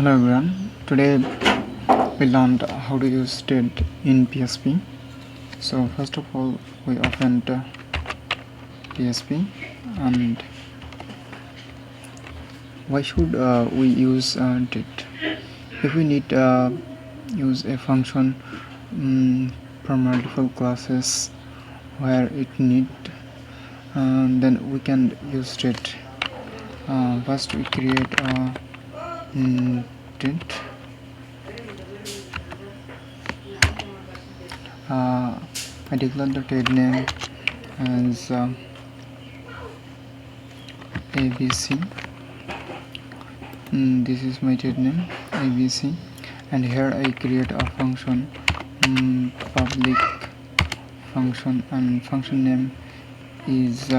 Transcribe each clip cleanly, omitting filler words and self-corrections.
Hello everyone, today we learned how to use state in PHP. So first of all we opened PHP, and why should we use state? If we need use a function for multiple classes where it need, then we can use state. First we create a state. I declare the tag name as ABC. This is my tag name ABC, and here I create a function, public function, and function name is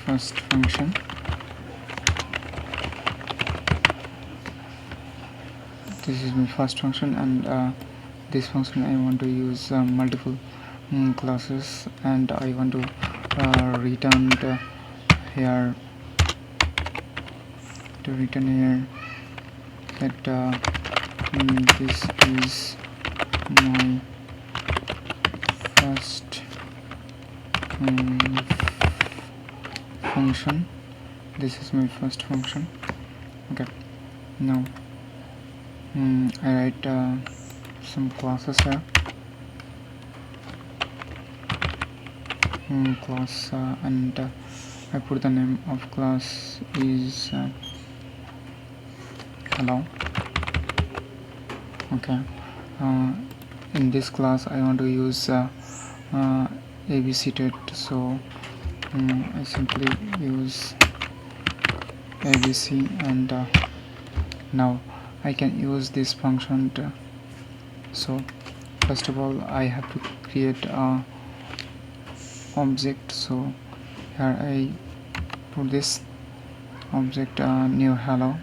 first function. This is my first function, and this function I want to use multiple classes, and I want to return here that this is my first function. This is my first function. Okay, now I write some classes here. Class and I put the name of class is hello. Okay, in this class I want to use ABC trait, so I simply use ABC, and now I can use this function so first of all I have to create a object. So here I put this object new hello.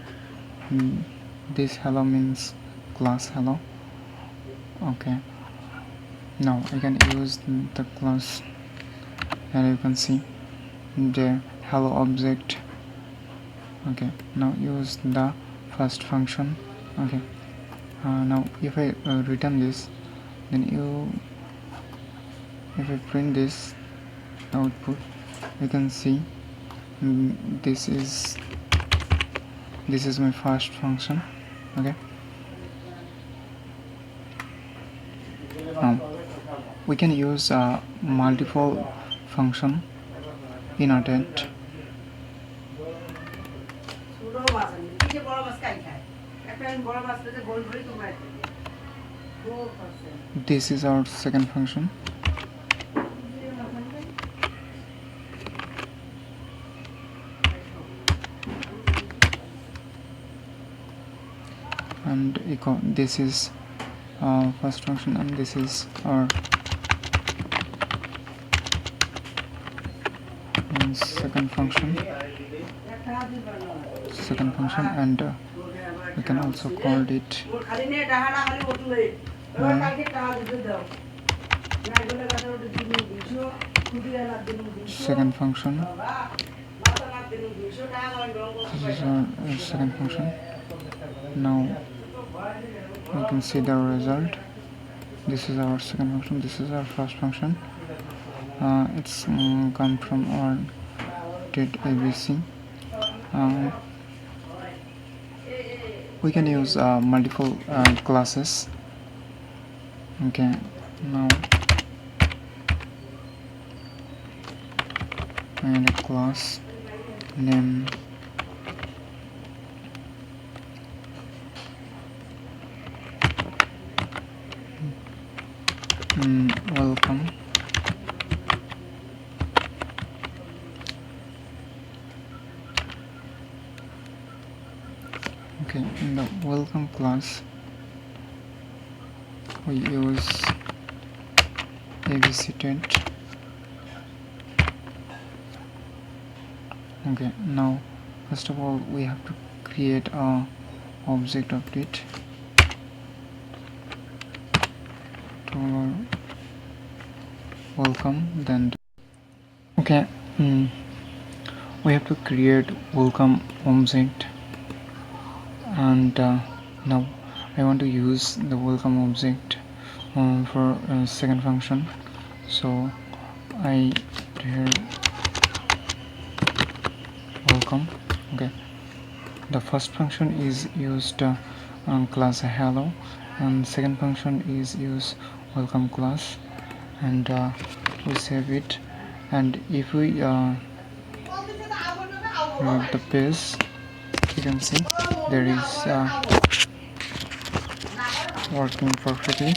This hello means class hello. Okay, now I can use the class, and you can see the hello object. Okay, now use the first function. Okay, now if I return this, then if I print this output, you can see this is my first function. Okay, we can use multiple function in a trait. This is our second function. And echo, this is first function, and this is our second function, and we can also call it second function. This is our second function. Now you can see the result. This is our second function, this is our first function. It's come from our trait ABC. We can use multiple classes. Okay, now and a class name welcome. Okay, in the welcome class we use ABC trait. Okay, now first of all we have to create a object of it to our welcome. Then okay, we have to create welcome object, and now I want to use the welcome object for second function. So I here welcome. Okay, the first function is used class hello, and second function is use welcome class, and we save it. And if we read the page, you can see there is working perfectly.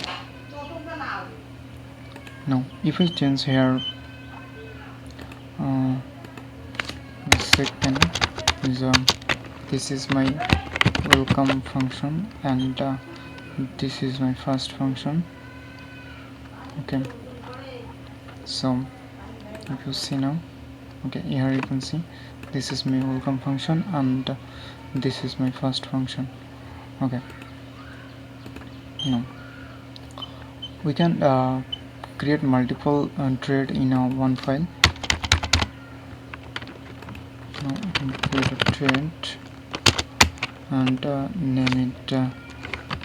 Now if I change here second is this is my welcome function, and this is my first function. Okay, so if you see now, okay, here you can see this is my welcome function, and this is my first function. Okay, now we can create multiple thread in one file. Now we can create a thread and name it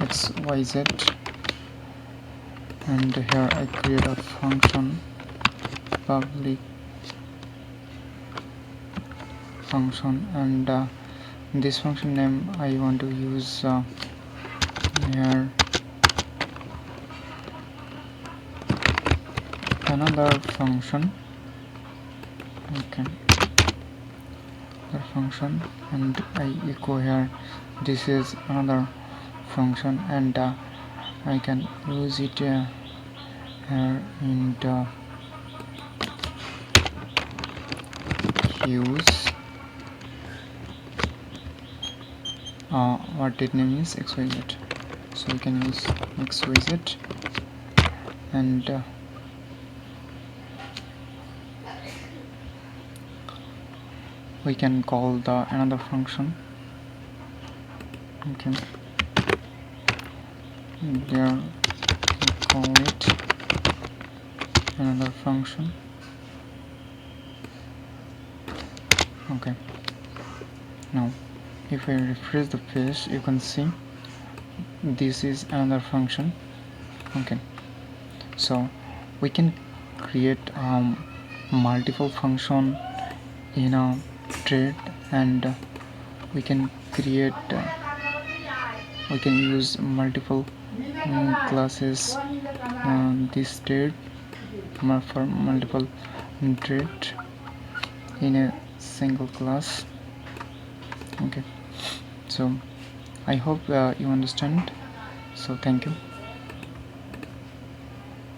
xyz, and here I create a function, public function, and this function name I want to use here another function. Okay, function, and I echo here this is another function, and I can use it here in the use what it name is xyz, so we can use xyz, and we can call the another function. Okay, there we call it another function. Okay, now if I refresh the page, you can see this is another function. Okay, so we can create multiple function in a thread, and we can create we can use multiple classes this thread for multiple thread in a single class. Okay, so I hope you understand, so thank you.